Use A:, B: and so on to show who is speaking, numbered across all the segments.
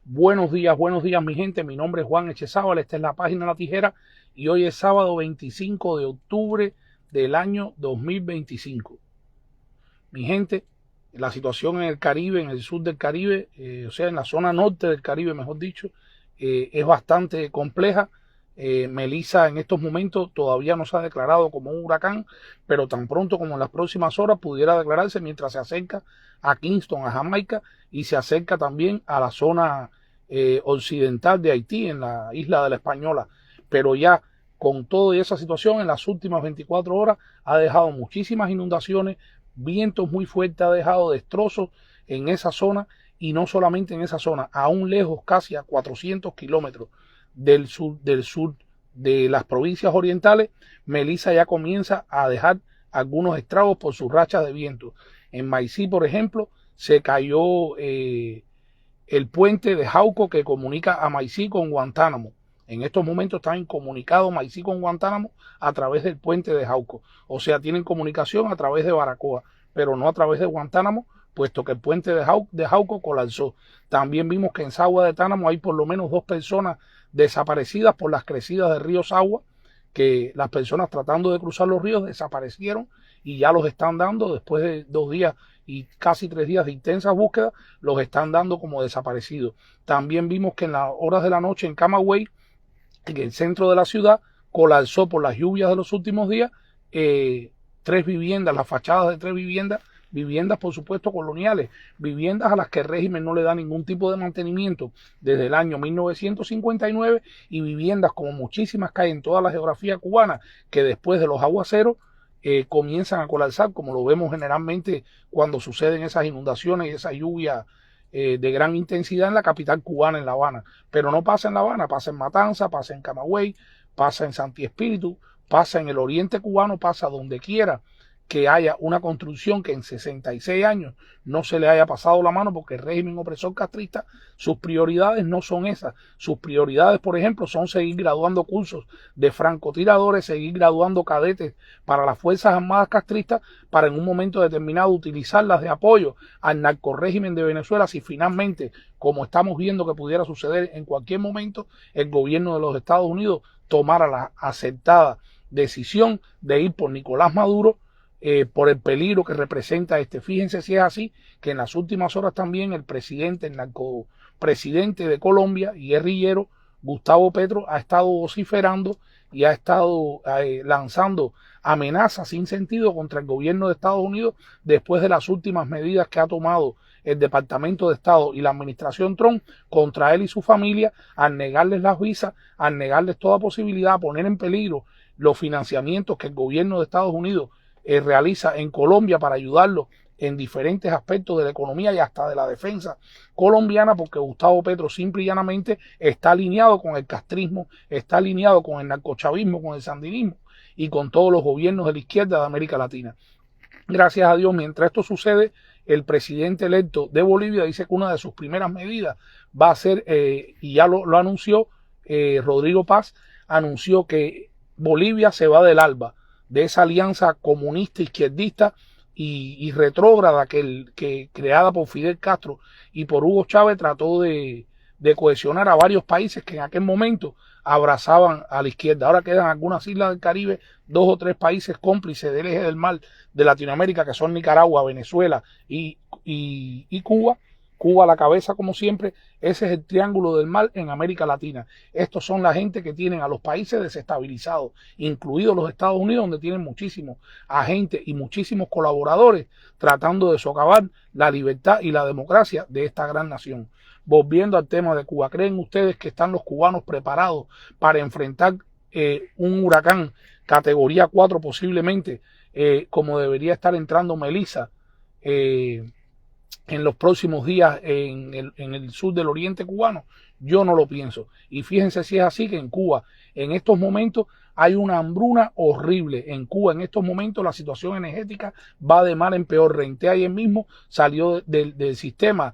A: Buenos días mi gente. Mi nombre es Juan Echezábal, esta es la página La Tijera y hoy es sábado 25 de octubre del año 2025. Mi gente, la situación en el Caribe, en el sur del Caribe, o sea, en la zona norte del Caribe, mejor dicho, es bastante compleja. Melissa en estos momentos todavía no se ha declarado como un huracán, pero tan pronto como en las próximas horas pudiera declararse mientras se acerca a Kingston, a Jamaica, y se acerca también a la zona occidental de Haití, en la isla de la Española. Pero ya con toda esa situación, en las últimas 24 horas ha dejado muchísimas inundaciones, vientos muy fuertes, ha dejado destrozos en esa zona, y no solamente en esa zona, aún lejos, casi a 400 kilómetros del sur de las provincias orientales, Melissa ya comienza a dejar algunos estragos por sus rachas de viento. En Maicí, por ejemplo, se cayó el puente de Jauco que comunica a Maicí con Guantánamo. En estos momentos está incomunicado Maicí con Guantánamo a través del puente de Jauco. O sea, tienen comunicación a través de Baracoa, pero no a través de Guantánamo, puesto que el puente de Jauco colapsó. También vimos que en Sagua de Tánamo hay por lo menos 2 personas desaparecidas por las crecidas del río Sagua, que las personas tratando de cruzar los ríos desaparecieron y ya los están dando después de 2 días y casi 3 días de intensas búsquedas, los están dando como desaparecidos. También vimos que en las horas de la noche en Camagüey, en el centro de la ciudad, colapsó por las lluvias de los últimos días 3 viviendas, las fachadas de 3 viviendas por supuesto coloniales, viviendas a las que el régimen no le da ningún tipo de mantenimiento desde el año 1959, y viviendas como muchísimas que hay en toda la geografía cubana, que después de los aguaceros comienzan a colapsar, como lo vemos generalmente cuando suceden esas inundaciones y esa lluvia de gran intensidad en la capital cubana, en La Habana. Pero no pasa en La Habana, pasa en Matanza, pasa en Camagüey, pasa en Santi Espíritu, pasa en el oriente cubano, pasa donde quiera que haya una construcción que en 66 años no se le haya pasado la mano, porque el régimen opresor castrista, sus prioridades no son esas. Sus prioridades, por ejemplo, son seguir graduando cursos de francotiradores, seguir graduando cadetes para las Fuerzas Armadas castristas, para en un momento determinado utilizarlas de apoyo al narcorrégimen de Venezuela, si finalmente, como estamos viendo que pudiera suceder en cualquier momento, el gobierno de los Estados Unidos tomara la acertada decisión de ir por Nicolás Maduro, por el peligro que representa este. Fíjense si es así, que en las últimas horas también el narcopresidente de Colombia y guerrillero, Gustavo Petro, ha estado vociferando y ha estado lanzando amenazas sin sentido contra el gobierno de Estados Unidos después de las últimas medidas que ha tomado el Departamento de Estado y la administración Trump contra él y su familia, al negarles las visas, al negarles toda posibilidad, a poner en peligro los financiamientos que el gobierno de Estados Unidos realiza en Colombia para ayudarlo en diferentes aspectos de la economía y hasta de la defensa colombiana, porque Gustavo Petro simple y llanamente está alineado con el castrismo, está alineado con el narcochavismo, con el sandinismo y con todos los gobiernos de la izquierda de América Latina. Gracias a Dios, mientras esto sucede, el presidente electo de Bolivia dice que una de sus primeras medidas va a ser, y ya lo anunció, Rodrigo Paz anunció que Bolivia se va del ALBA, de esa alianza comunista, izquierdista y retrógrada que creada por Fidel Castro y por Hugo Chávez trató de cohesionar a varios países que en aquel momento abrazaban a la izquierda. Ahora quedan algunas islas del Caribe, 2 o 3 países cómplices del eje del mal de Latinoamérica, que son Nicaragua, Venezuela y Cuba. Cuba a la cabeza, como siempre. Ese es el triángulo del mal en América Latina. Estos son la gente que tienen a los países desestabilizados, incluidos los Estados Unidos, donde tienen muchísimos agentes y muchísimos colaboradores tratando de socavar la libertad y la democracia de esta gran nación. Volviendo al tema de Cuba, ¿creen ustedes que están los cubanos preparados para enfrentar un huracán categoría 4 posiblemente, como debería estar entrando Melissa en los próximos días en el sur del oriente cubano? Yo no lo pienso. Y fíjense si es así, que en Cuba en estos momentos hay una hambruna horrible. En Cuba en estos momentos la situación energética va de mal en peor. Renté ayer mismo salió del sistema.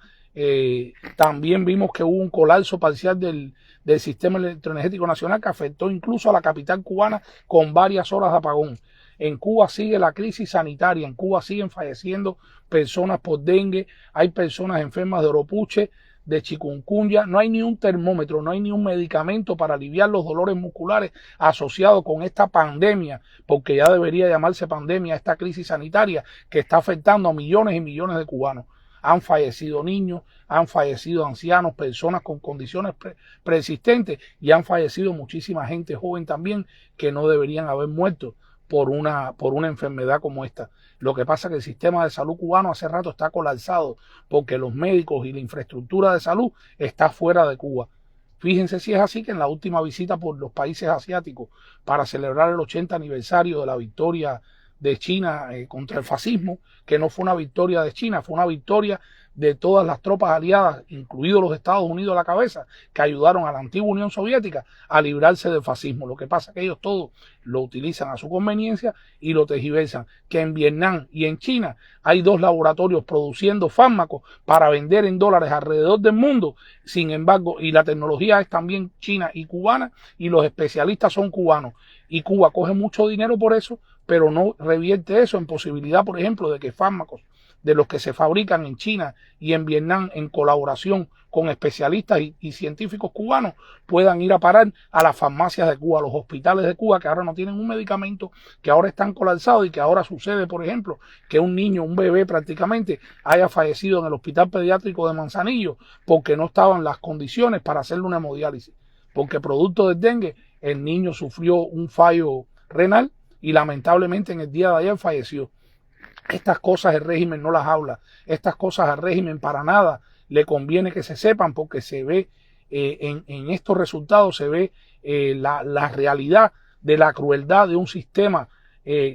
A: También vimos que hubo un colapso parcial del sistema electroenergético nacional, que afectó incluso a la capital cubana con varias horas de apagón. En Cuba sigue la crisis sanitaria, en Cuba siguen falleciendo personas por dengue, hay personas enfermas de oropuche, de chikungunya, no hay ni un termómetro, no hay ni un medicamento para aliviar los dolores musculares asociados con esta pandemia, porque ya debería llamarse pandemia esta crisis sanitaria que está afectando a millones y millones de cubanos. Han fallecido niños, han fallecido ancianos, personas con condiciones preexistentes y han fallecido muchísima gente joven también que no deberían haber muerto por una enfermedad como esta. Lo que pasa es que el sistema de salud cubano hace rato está colapsado porque los médicos y la infraestructura de salud está fuera de Cuba. Fíjense si es así que en la última visita por los países asiáticos para celebrar el 80 aniversario de la victoria de China contra el fascismo, que no fue una victoria de China, fue una victoria de todas las tropas aliadas, incluidos los Estados Unidos a la cabeza, que ayudaron a la antigua Unión Soviética a librarse del fascismo. Lo que pasa es que ellos todos lo utilizan a su conveniencia y lo tergiversan. Que en Vietnam y en China hay 2 laboratorios produciendo fármacos para vender en dólares alrededor del mundo. Sin embargo, y la tecnología es también china y cubana y los especialistas son cubanos. Y Cuba coge mucho dinero por eso, pero no revierte eso en posibilidad, por ejemplo, de que fármacos de los que se fabrican en China y en Vietnam en colaboración con especialistas y científicos cubanos puedan ir a parar a las farmacias de Cuba, a los hospitales de Cuba que ahora no tienen un medicamento, que ahora están colapsados y que ahora sucede, por ejemplo, que un niño, un bebé prácticamente, haya fallecido en el hospital pediátrico de Manzanillo porque no estaban las condiciones para hacerle una hemodiálisis, porque producto del dengue el niño sufrió un fallo renal y lamentablemente en el día de ayer falleció. Estas cosas el régimen no las habla, estas cosas al régimen para nada le conviene que se sepan porque se ve en estos resultados, se ve la realidad de la crueldad de un sistema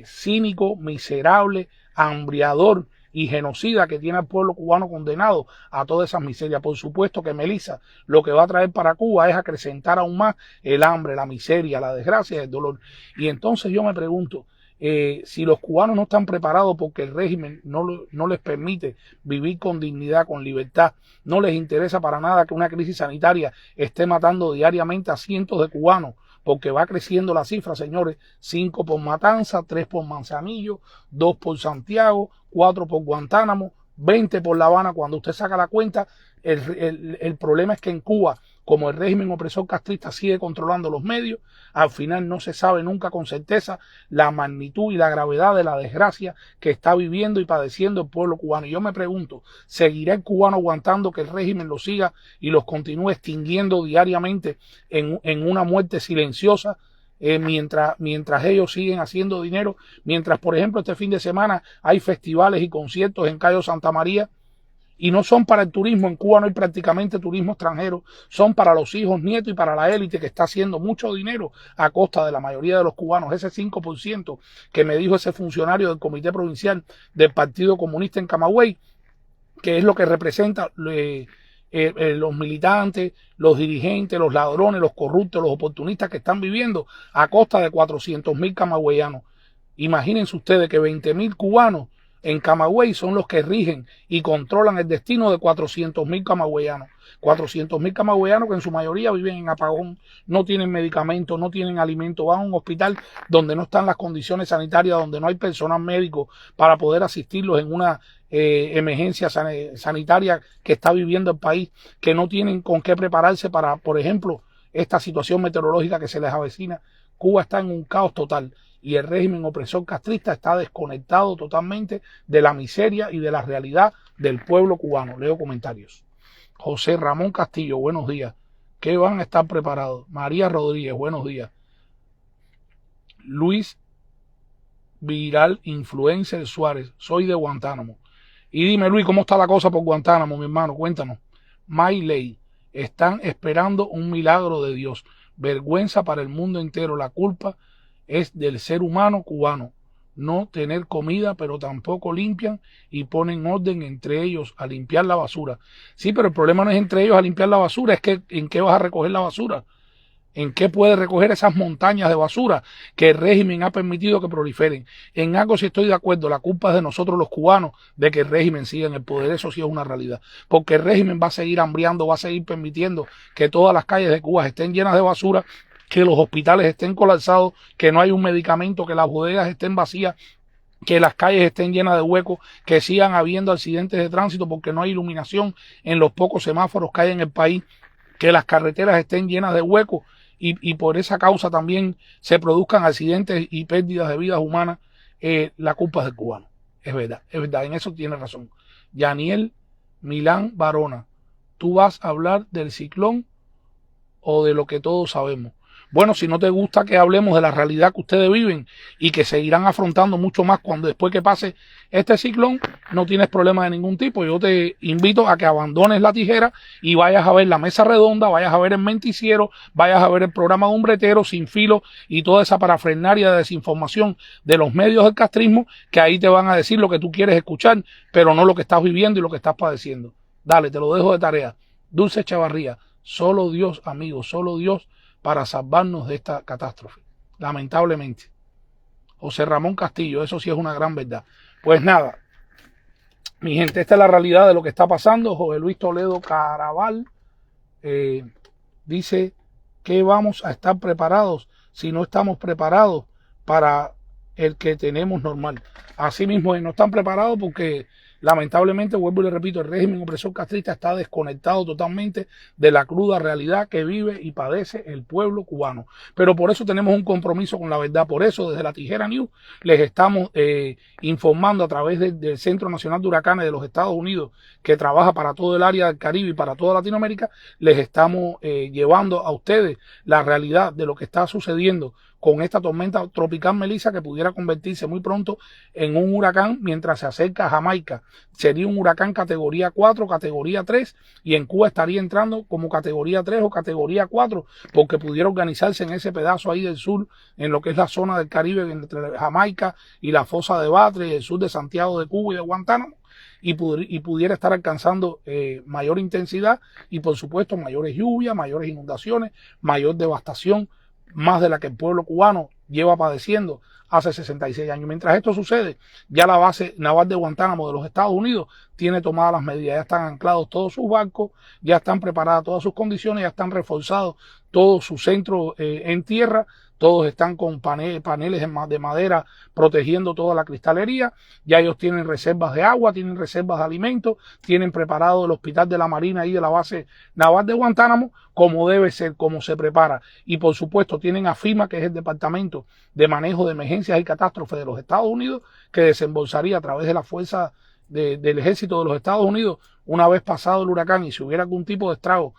A: cínico, miserable, hambriador y genocida que tiene al pueblo cubano condenado a todas esas miserias. Por supuesto que Melissa lo que va a traer para Cuba es acrecentar aún más el hambre, la miseria, la desgracia y el dolor. Y entonces yo me pregunto, si los cubanos no están preparados porque el régimen no les permite vivir con dignidad, con libertad, no les interesa para nada que una crisis sanitaria esté matando diariamente a cientos de cubanos, porque va creciendo la cifra, señores, 5 por Matanza, 3 por Manzanillo, 2 por Santiago, 4 por Guantánamo, 20 por La Habana. Cuando usted saca la cuenta, el problema es que en Cuba, como el régimen opresor castrista sigue controlando los medios, al final no se sabe nunca con certeza la magnitud y la gravedad de la desgracia que está viviendo y padeciendo el pueblo cubano. Y yo me pregunto, ¿seguirá el cubano aguantando que el régimen los siga y los continúe extinguiendo diariamente en una muerte silenciosa? Mientras ellos siguen haciendo dinero, mientras por ejemplo este fin de semana hay festivales y conciertos en Cayo Santa María y no son para el turismo, en Cuba no hay prácticamente turismo extranjero, son para los hijos, nietos y para la élite que está haciendo mucho dinero a costa de la mayoría de los cubanos. Ese 5% que me dijo ese funcionario del Comité Provincial del Partido Comunista en Camagüey, que es lo que representa los militantes, los dirigentes, los ladrones, los corruptos, los oportunistas que están viviendo a costa de 400.000 camagüeyanos. Imagínense ustedes que 20.000 cubanos en Camagüey son los que rigen y controlan el destino de 400.000 camagüeyanos. 400.000 camagüeyanos que en su mayoría viven en apagón, no tienen medicamentos, no tienen alimento, van a un hospital donde no están las condiciones sanitarias, donde no hay personal médico para poder asistirlos en una emergencia sanitaria que está viviendo el país, que no tienen con qué prepararse para, por ejemplo, esta situación meteorológica que se les avecina. Cuba está en un caos total y el régimen opresor castrista está desconectado totalmente de la miseria y de la realidad del pueblo cubano. Leo comentarios. José Ramón Castillo, buenos días. ¿Qué van a estar preparados? María Rodríguez, buenos días. Luis Viral, influencer Suárez, soy de Guantánamo. Y dime, Luis, ¿cómo está la cosa por Guantánamo, mi hermano? Cuéntanos. Mayley, están esperando un milagro de Dios. Vergüenza para el mundo entero. La culpa es del ser humano cubano. No tener comida, pero tampoco limpian y ponen orden entre ellos a limpiar la basura. Sí, pero el problema no es entre ellos a limpiar la basura, es que ¿en qué vas a recoger la basura? ¿En qué puedes recoger esas montañas de basura que el régimen ha permitido que proliferen? En algo sí estoy de acuerdo, la culpa es de nosotros los cubanos de que el régimen siga en el poder, eso sí es una realidad. Porque el régimen va a seguir hambriando, va a seguir permitiendo que todas las calles de Cuba estén llenas de basura, que los hospitales estén colapsados, que no hay un medicamento, que las bodegas estén vacías, que las calles estén llenas de huecos, que sigan habiendo accidentes de tránsito porque no hay iluminación en los pocos semáforos que hay en el país, que las carreteras estén llenas de huecos y por esa causa también se produzcan accidentes y pérdidas de vidas humanas. La culpa es del cubano. Es verdad, en eso tiene razón. Yaniel Milán Barona, ¿tú vas a hablar del ciclón o de lo que todos sabemos? Bueno, si no te gusta que hablemos de la realidad que ustedes viven y que seguirán afrontando mucho más cuando después que pase este ciclón, no tienes problema de ningún tipo. Yo te invito a que abandones la tijera y vayas a ver la mesa redonda, vayas a ver el menticiero, vayas a ver el programa de Hombretero, Sin Filo y toda esa parafernalia de desinformación de los medios del castrismo, que ahí te van a decir lo que tú quieres escuchar, pero no lo que estás viviendo y lo que estás padeciendo. Dale, te lo dejo de tarea. Dulce Chavarría, solo Dios, amigos, solo Dios para salvarnos de esta catástrofe, lamentablemente. José Ramón Castillo, eso sí es una gran verdad. Pues nada, mi gente, esta es la realidad de lo que está pasando. José Luis Toledo Caraval dice que vamos a estar preparados si no estamos preparados para el que tenemos normal. Así mismo no están preparados porque lamentablemente, vuelvo y le repito, el régimen opresor castrista está desconectado totalmente de la cruda realidad que vive y padece el pueblo cubano. Pero por eso tenemos un compromiso con la verdad. Por eso desde la Tijera News les estamos informando a través del Centro Nacional de Huracanes de los Estados Unidos, que trabaja para todo el área del Caribe y para toda Latinoamérica. Les estamos llevando a ustedes la realidad de lo que está sucediendo con esta tormenta tropical Melissa, que pudiera convertirse muy pronto en un huracán mientras se acerca a Jamaica. Sería un huracán categoría 4, categoría 3, y en Cuba estaría entrando como categoría 3 o categoría 4, porque pudiera organizarse en ese pedazo ahí del sur, en lo que es la zona del Caribe, entre Jamaica y la fosa de Batre, y el sur de Santiago de Cuba y de Guantánamo, y pudiera estar alcanzando mayor intensidad y por supuesto mayores lluvias, mayores inundaciones, mayor devastación, más de la que el pueblo cubano lleva padeciendo hace 66 años. Mientras esto sucede, ya la base naval de Guantánamo de los Estados Unidos tiene tomadas las medidas, ya están anclados todos sus barcos, ya están preparadas todas sus condiciones, ya están reforzados todos sus centros en tierra, todos están con paneles de madera protegiendo toda la cristalería, ya ellos tienen reservas de agua, tienen reservas de alimentos, tienen preparado el hospital de la Marina y de la base naval de Guantánamo, como debe ser, como se prepara. Y por supuesto tienen a FEMA, que es el Departamento de Manejo de Emergencias y Catástrofes de los Estados Unidos, que desembolsaría a través de la fuerza del ejército de los Estados Unidos, una vez pasado el huracán y si hubiera algún tipo de estrago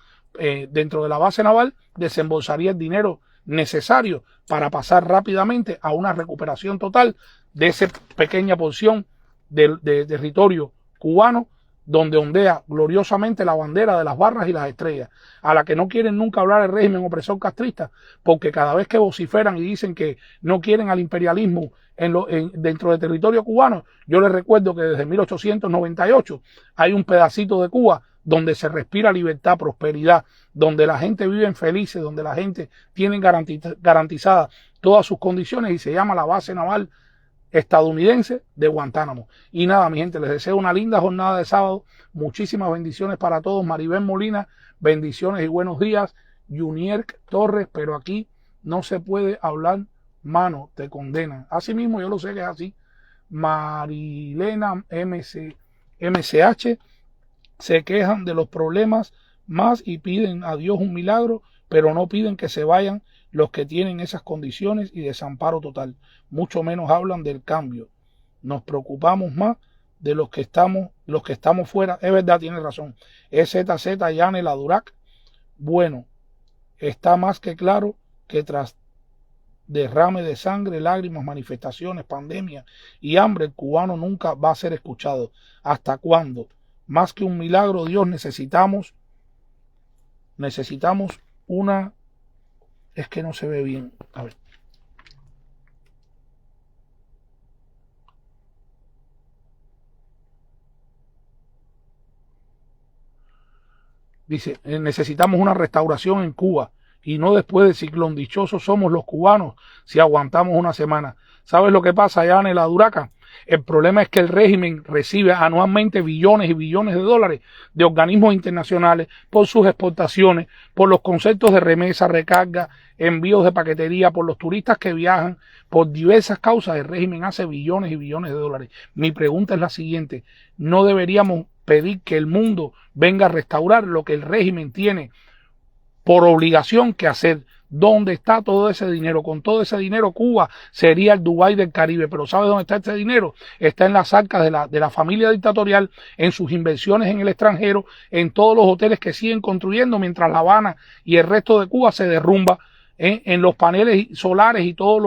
A: dentro de la base naval, desembolsaría el dinero necesario para pasar rápidamente a una recuperación total de esa pequeña porción de territorio cubano donde ondea gloriosamente la bandera de las barras y las estrellas, a la que no quieren nunca hablar el régimen opresor castrista, porque cada vez que vociferan y dicen que no quieren al imperialismo dentro del territorio cubano, yo les recuerdo que desde 1898 hay un pedacito de Cuba donde se respira libertad, prosperidad, donde la gente vive felices, donde la gente tiene garantizadas todas sus condiciones y se llama la base naval estadounidense de Guantánamo. Y nada, mi gente, les deseo una linda jornada de sábado, muchísimas bendiciones para todos. Maribel Molina, bendiciones y buenos días. Junier Torres, pero aquí no se puede hablar, mano, te condenan. Así mismo, yo lo sé que es así. Marilena MCH, se quejan de los problemas más y piden a Dios un milagro, pero no piden que se vayan los que tienen esas condiciones y desamparo total. Mucho menos hablan del cambio. Nos preocupamos más de los que estamos fuera. Es verdad, tiene razón. EZZ Yane la Durac. Bueno, está más que claro que tras derrame de sangre, lágrimas, manifestaciones, pandemia y hambre, el cubano nunca va a ser escuchado. ¿Hasta cuándo? Más que un milagro, Dios, necesitamos una... Es que no se ve bien. A ver. Dice, necesitamos una restauración en Cuba y no después del ciclón. Dichosos somos los cubanos si aguantamos una semana. ¿Sabes lo que pasa allá en la Duraca? El problema es que el régimen recibe anualmente billones y billones de dólares de organismos internacionales por sus exportaciones, por los conceptos de remesa, recarga, envíos de paquetería, por los turistas que viajan, por diversas causas. El régimen hace billones y billones de dólares. Mi pregunta es la siguiente: ¿no deberíamos pedir que el mundo venga a restaurar lo que el régimen tiene por obligación que hacer? ¿Dónde está todo ese dinero? Con todo ese dinero Cuba sería el Dubái del Caribe, pero ¿sabe dónde está ese dinero? Está en las arcas de la familia dictatorial, en sus inversiones en el extranjero, en todos los hoteles que siguen construyendo mientras La Habana y el resto de Cuba se derrumba, en los paneles solares y todos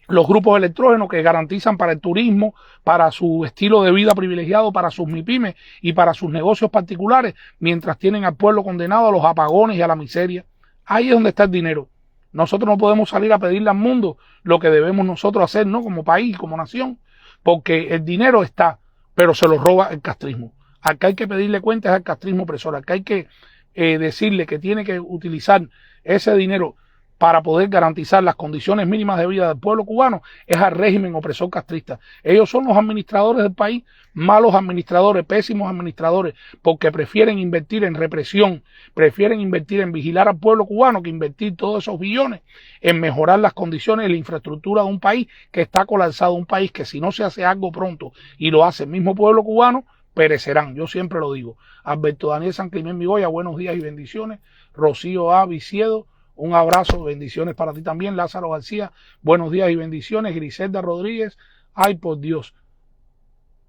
A: los grupos de electrógeno que garantizan para el turismo, para su estilo de vida privilegiado, para sus MIPYMES y para sus negocios particulares, mientras tienen al pueblo condenado a los apagones y a la miseria. Ahí es donde está el dinero. Nosotros no podemos salir a pedirle al mundo lo que debemos nosotros hacer, ¿no? Como país, como nación, porque el dinero está, pero se lo roba el castrismo. Acá hay que pedirle cuentas al castrismo opresor. Acá hay que decirle que tiene que utilizar ese dinero para poder garantizar las condiciones mínimas de vida del pueblo cubano, es al régimen opresor castrista. Ellos son los administradores del país, malos administradores, pésimos administradores, porque prefieren invertir en represión, prefieren invertir en vigilar al pueblo cubano que invertir todos esos billones en mejorar las condiciones y la infraestructura de un país que está colapsado, un país que si no se hace algo pronto y lo hace el mismo pueblo cubano, perecerán. Yo siempre lo digo. Alberto Daniel San Climén Migoya, buenos días y bendiciones. Rocío A. Viciedo, un abrazo, bendiciones para ti también. Lázaro García, buenos días y bendiciones. Griselda Rodríguez, ay por Dios,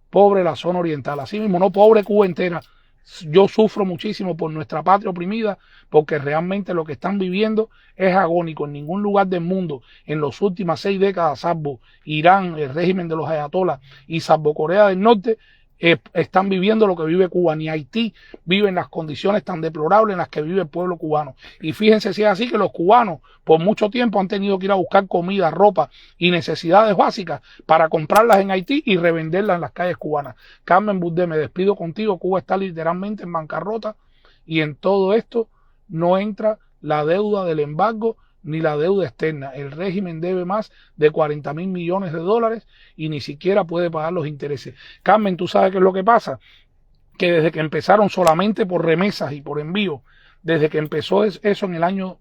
A: pobre la zona oriental. Así mismo, no pobre Cuba entera. Yo sufro muchísimo por nuestra patria oprimida, porque realmente lo que están viviendo es agónico. En ningún lugar del mundo, en las últimas 6 décadas, salvo Irán, el régimen de los ayatolás, y salvo Corea del Norte, están viviendo lo que vive Cuba. Ni Haití vive en las condiciones tan deplorables en las que vive el pueblo cubano. Y fíjense si es así, que los cubanos por mucho tiempo han tenido que ir a buscar comida, ropa y necesidades básicas para comprarlas en Haití y revenderlas en las calles cubanas. Carmen Burdé, me despido contigo. Cuba está literalmente en bancarrota, y en todo esto no entra la deuda del embargo ni la deuda externa. El régimen debe más de 40.000 millones de dólares y ni siquiera puede pagar los intereses. Carmen, ¿tú sabes qué es lo que pasa? Que desde que empezaron solamente por remesas y por envío, desde que empezó eso en el año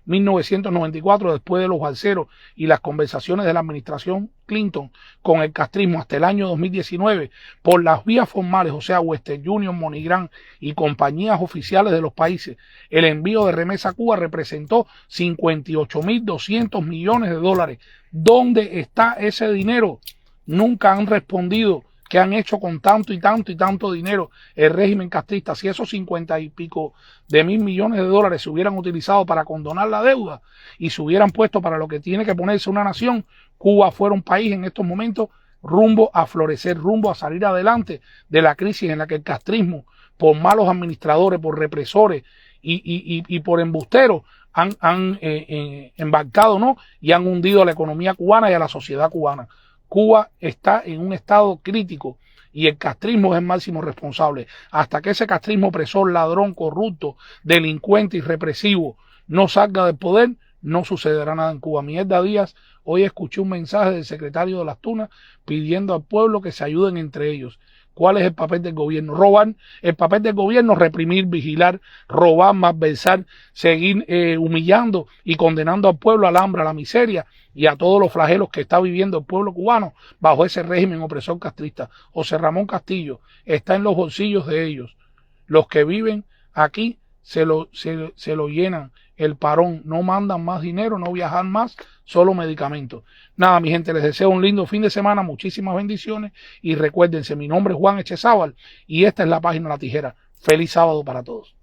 A: 1994, después de los balseros y las conversaciones de la administración Clinton con el castrismo, hasta el año 2019, por las vías formales, o sea, Western Union, MoneyGram y compañías oficiales de los países, el envío de remesa a Cuba representó 58.200 millones de dólares. ¿Dónde está ese dinero? Nunca han respondido qué han hecho con tanto y tanto y tanto dinero el régimen castrista. Si esos 50 y pico de mil millones de dólares se hubieran utilizado para condonar la deuda y se hubieran puesto para lo que tiene que ponerse una nación, Cuba fuera un país en estos momentos rumbo a florecer, rumbo a salir adelante de la crisis en la que el castrismo, por malos administradores, por represores y por embusteros, han embarcado, ¿no? Y han hundido a la economía cubana y a la sociedad cubana. Cuba está en un estado crítico y el castrismo es el máximo responsable. Hasta que ese castrismo opresor, ladrón, corrupto, delincuente y represivo no salga del poder, no sucederá nada en Cuba. Mierda Díaz, hoy escuché un mensaje del secretario de las Tunas pidiendo al pueblo que se ayuden entre ellos. ¿Cuál es el papel del gobierno? Robar. El papel del gobierno: reprimir, vigilar, robar, malversar, seguir humillando y condenando al pueblo al hambre, a la miseria y a todos los flagelos que está viviendo el pueblo cubano bajo ese régimen opresor castrista. José Ramón Castillo, está en los bolsillos de ellos. Los que viven aquí se lo llenan el parón, no mandan más dinero, no viajan más, solo medicamentos. Nada, mi gente, les deseo un lindo fin de semana, muchísimas bendiciones y recuérdense, mi nombre es Juan Echezábal y esta es la página La Tijera. Feliz sábado para todos.